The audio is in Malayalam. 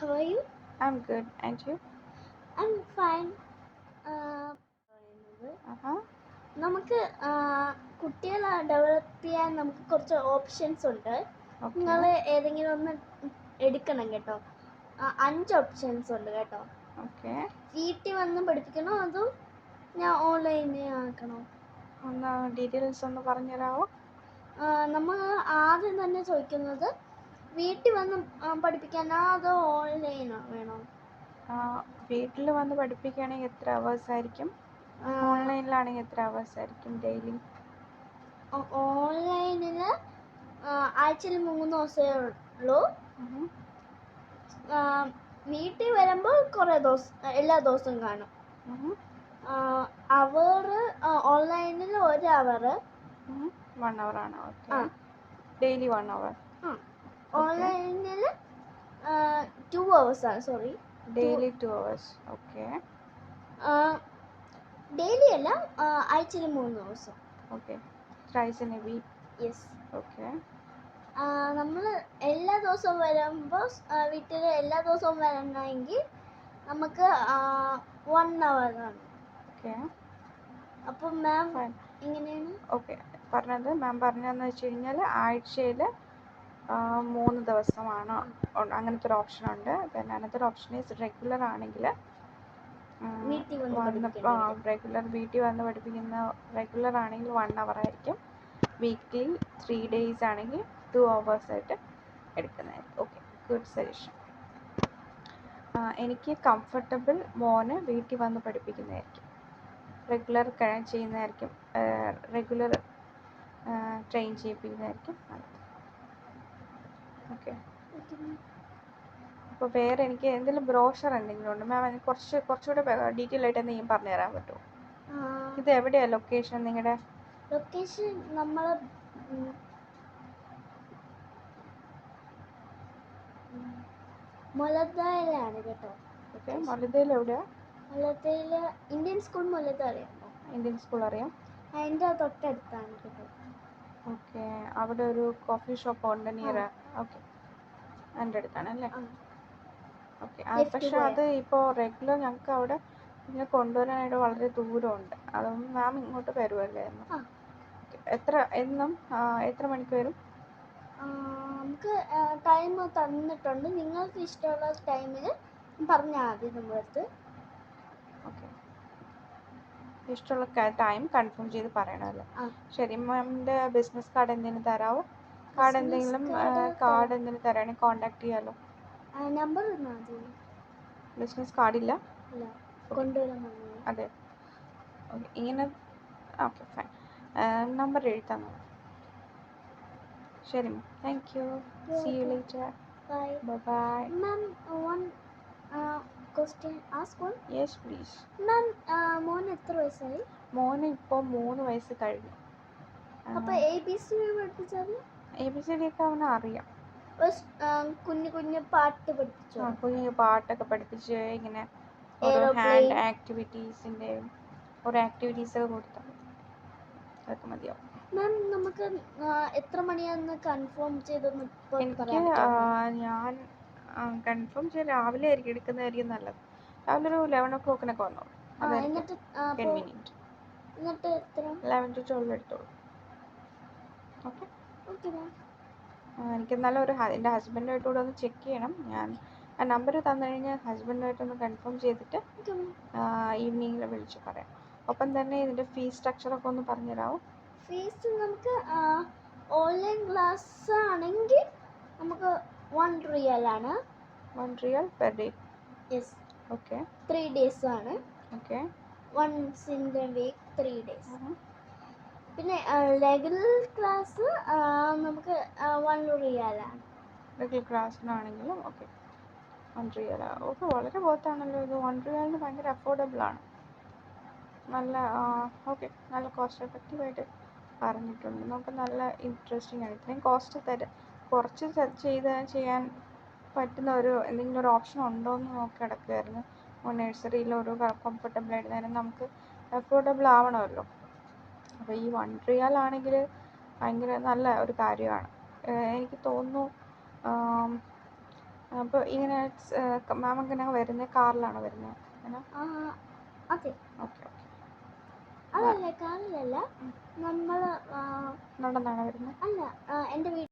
How are you? I'm good. And you? I'm fine. Uh-huh. നമുക്ക് കുട്ടികളെ ഡെവലപ്പ് ചെയ്യാൻ നമുക്ക് കുറച്ച് ഓപ്ഷൻസ് ഉണ്ട്. Okay. നിങ്ങൾ ഏതെങ്കിലും ഒന്ന് എടുക്കണം കേട്ടോ. 5 ഓപ്ഷൻസ് ഉണ്ട് കേട്ടോ. Okay. വീട്ടിൽ വന്ന് പഠിപ്പിക്കണോ അതോ ഞാൻ ഓൺലൈനിൽ ആക്കണോ? ഒന്ന് ഡീറ്റെയിൽസ് ഒന്ന് പറഞ്ഞു തരാമോ? നമ്മൾ ആദ്യം തന്നെ ചോദിക്കുന്നത് വീട്ടിൽ വന്ന് പഠിപ്പിക്കാനോ അതോ ഓൺലൈനോ വേണോ? വീട്ടിൽ വന്ന് പഠിപ്പിക്കുകയാണെങ്കിൽ എത്ര അവേഴ്സ് ആയിരിക്കും? ഓൺലൈനിലാണെങ്കിൽ എത്ര അവേഴ്സ് ആയിരിക്കും ഡെയിലി? ഓൺലൈനിൽ ആഴ്ചയിൽ 3 ദിവസമേ ഉള്ളൂ. വീട്ടിൽ വരുമ്പോൾ കുറേ ദിവസം എല്ലാ ദിവസവും കാണും. അവർ ഓൺലൈനിൽ 1 അവർ 1 hour ആണ്. ഓക്കെ. Daily 1 hour. ഓൺലൈനിൽ 2 hours ആണ്. Sorry, daily 2 hours. Okay. Daily അല്ല, ആഴ്ചയിൽ 3 ദിവസം. Okay. Thrice in a week. Yes. Okay. നമ്മൾ എല്ലാ ദിവസവും വരുമ്പോൾ വീട്ടിൽ എല്ലാ ദിവസവും വരണമെങ്കിൽ നമുക്ക് 1 hour ആണ്. ഓക്കെ. അപ്പം മാം എങ്ങനെയാണ്? ഓക്കെ. പറഞ്ഞത് മാം പറഞ്ഞതെന്ന് വെച്ച് കഴിഞ്ഞാൽ ആഴ്ചയിൽ 3 ദിവസമാണ് അങ്ങനത്തെ ഒരു ഓപ്ഷൻ ഉണ്ട്. പിന്നെ അനദർ ഓപ്ഷൻ ഈസ് റെഗുലർ ആണെങ്കിൽ റെഗുലർ വീട്ടിൽ വന്ന് പഠിപ്പിക്കുന്ന റെഗുലർ ആണെങ്കിൽ 1 hour ആയിരിക്കും. വീക്ക്ലി 3 days ആണെങ്കിൽ 2 hours ആയിട്ട് എടുക്കുന്നതായിരിക്കും. Okay, good suggestion. എനിക്ക് കംഫർട്ടബിൾ മോനെ വീട്ടിൽ വന്ന് പഠിപ്പിക്കുന്നതായിരിക്കും. റെഗുലർ ചെയ്യുന്നതായിരിക്കും. റെഗുലർ ട്രെയിൻ ചെയ്യിപ്പിക്കുന്നതായിരിക്കും. ഓക്കെ. അപ്പോൾ വേറെ എനിക്ക് എന്തെങ്കിലും ബ്രോഷർ എന്തെങ്കിലും ഉണ്ട് മാം? എനിക്ക് കുറച്ചുകൂടെ ഡീറ്റെയിൽ ആയിട്ട് എന്തെങ്കിലും പറഞ്ഞു തരാൻ പറ്റുമോ? ഇത് എവിടെയാണ് ലൊക്കേഷൻ? നിങ്ങളുടെ ലൊക്കേഷൻ നമ്മൾ മുലദ്വാരയിലാണ് കേട്ടോ. ഓക്കെ. മുലദ്വാരയിൽ എവിടെയാണ്? മുലദ്വാരയിൽ ഇന്ത്യൻ സ്കൂൾ മുലദ്വാര അറിയാമോ? ഇന്ത്യൻ സ്കൂൾ അറിയാം. അതിൻ്റെ തൊട്ടടുത്താണ് കേട്ടോ. ഓക്കെ. അവിടെ ഒരു കോഫി ഷോപ്പ് ഉണ്ട് നിയർ. ഓക്കെ, എൻ്റെ അടുത്താണല്ലേ? ഓക്കെ. പക്ഷെ അത് ഇപ്പോൾ റെഗുലർ ഞങ്ങൾക്ക് അവിടെ ഇങ്ങനെ കൊണ്ടുവരാനായിട്ട് വളരെ ദൂരമുണ്ട്. അതൊന്നും മാം ഇങ്ങോട്ട് വരുമല്ലേ? എത്ര മണിക്ക് വരും? നമുക്ക് ടൈം തന്നിട്ടുണ്ട്. നിങ്ങൾക്ക് ഇഷ്ടമുള്ള ടൈമിൽ പറഞ്ഞാൽ മതി നമ്മളടുത്ത്. ഓക്കെ. ഇഷ്ടമുള്ള ടൈം കൺഫേം ചെയ്ത് പറയണമല്ലോ? ശരി. മാമിൻ്റെ ബിസിനസ് കാർഡ് എന്തെങ്കിലും തരാമോ? കാർഡ് എന്തെങ്കിലും തരാണെങ്കിൽ കോൺടാക്ട് ചെയ്യാമല്ലോ. നമ്പർ ബിസിനസ് കാർഡില്ല? കൊണ്ടുവരാൻ. അതെ. ഓക്കെ. ഇങ്ങനെ ഓക്കെ, ഫൈൻ. നമ്പർ എഴുതി തന്നു. ശരി ma'am. Thank you. See you later. Bye. Ma'am, one question, ask one. Yes please. Ma'am, മോന് എത്ര വയസ്സായി? മോന് ഇപ്പോൾ 3 വയസ്സ് കഴിഞ്ഞു. അപ്പോൾ ABC പഠിപ്പിച്ചത്? ABCD ഒക്കെ അവന് അറിയാം. കുഞ്ഞു പാട്ട് പഠിപ്പിച്ചോ? കുഞ്ഞു പാട്ടൊക്കെ പഠിപ്പിച്ച് ഇങ്ങനെ ഓരോ ഹാൻഡ് ആക്ടിവിറ്റീസിൻ്റെയും ഓരോ ആക്ടിവിറ്റീസൊക്കെ കൊടുത്താൽ അതൊക്കെ മതിയാവും. മാം, നമുക്ക് എത്ര മണിയാണെന്ന് കൺഫേം ചെയ്തൊന്ന് ഞാൻ കൺഫേം ചെയ്ത് രാവിലെ ആയിരിക്കും എടുക്കുന്നതായിരിക്കും നല്ലത്. രാവിലെ ഒരു 11 o'clock വന്നോളൂ. എന്നിട്ട് 11 to 12 എടുത്തോളൂ. ഓക്കെ. എനിക്ക് എന്നാലും എൻ്റെ ഹസ്ബൻഡായിട്ട് കൂടെ ഒന്ന് ചെക്ക് ചെയ്യണം. ഞാൻ ആ നമ്പർ തന്നു കഴിഞ്ഞാൽ ഹസ്ബൻഡായിട്ടൊന്ന് കൺഫേം ചെയ്തിട്ട് ഈവനിങ്ങിൽ വിളിച്ച് പറയാം. ഒപ്പം തന്നെ ഇതിൻ്റെ ഫീസ് സ്ട്രക്ചറൊക്കെ ഒന്ന് പറഞ്ഞു തരാമോ? ഫീസ് നമുക്ക് ഓൺലൈൻ ക്ലാസ് ആണെങ്കിൽ നമുക്ക് 1 റിയൽ ആണ്. 1 riyal per day? Yes. Okay. 3 days ആണ്. Okay. Once in the week 3 days. പിന്നെ റെഗുലർ ക്ലാസ് നമുക്ക് 1 റിയലാണ്. റെഗുലർ ക്ലാസ്സിനാണെങ്കിലും ഓക്കെ 1 റിയൽ. ഓക്കെ, വളരെ ബോത്താണല്ലോ ഇത്. 1 റിയലിന് ഭയങ്കര അഫോർഡബിൾ ആണ്. നല്ല ഓക്കെ, നല്ല കോസ്റ്റ് എഫക്റ്റീവായിട്ട് പറഞ്ഞിട്ടുണ്ട്. നമുക്ക് നല്ല ഇൻട്രസ്റ്റിംഗ് ആണ്. ഇത്രയും കോസ്റ്റ് കുറച്ച് ചെയ്യാൻ പറ്റുന്ന എന്തെങ്കിലും ഒരു ഓപ്ഷൻ ഉണ്ടോ എന്ന് നോക്കി കിടക്കുമായിരുന്നു. നഴ്സറിയിൽ ഒരു കംഫർട്ടബിൾ ആയിട്ട് തന്നെ നമുക്ക് അഫോർഡബിൾ ആവണമല്ലോ. അപ്പോൾ ഈ 1 റിയൽ ആണെങ്കിൽ ഭയങ്കര നല്ല ഒരു കാര്യമാണ്. എനിക്ക് തോന്നുന്നു അപ്പോൾ ഇങ്ങനെ മാം ഇങ്ങനെ വരുന്നത് കാറിലാണോ വരുന്നത് അങ്ങനെ? അതെ. Okay okay. അതല്ല, കാറിലല്ല, നമ്മൾ നടന്നാണോ വരുന്നത്? അല്ല, എൻ്റെ വീട്ടിൽ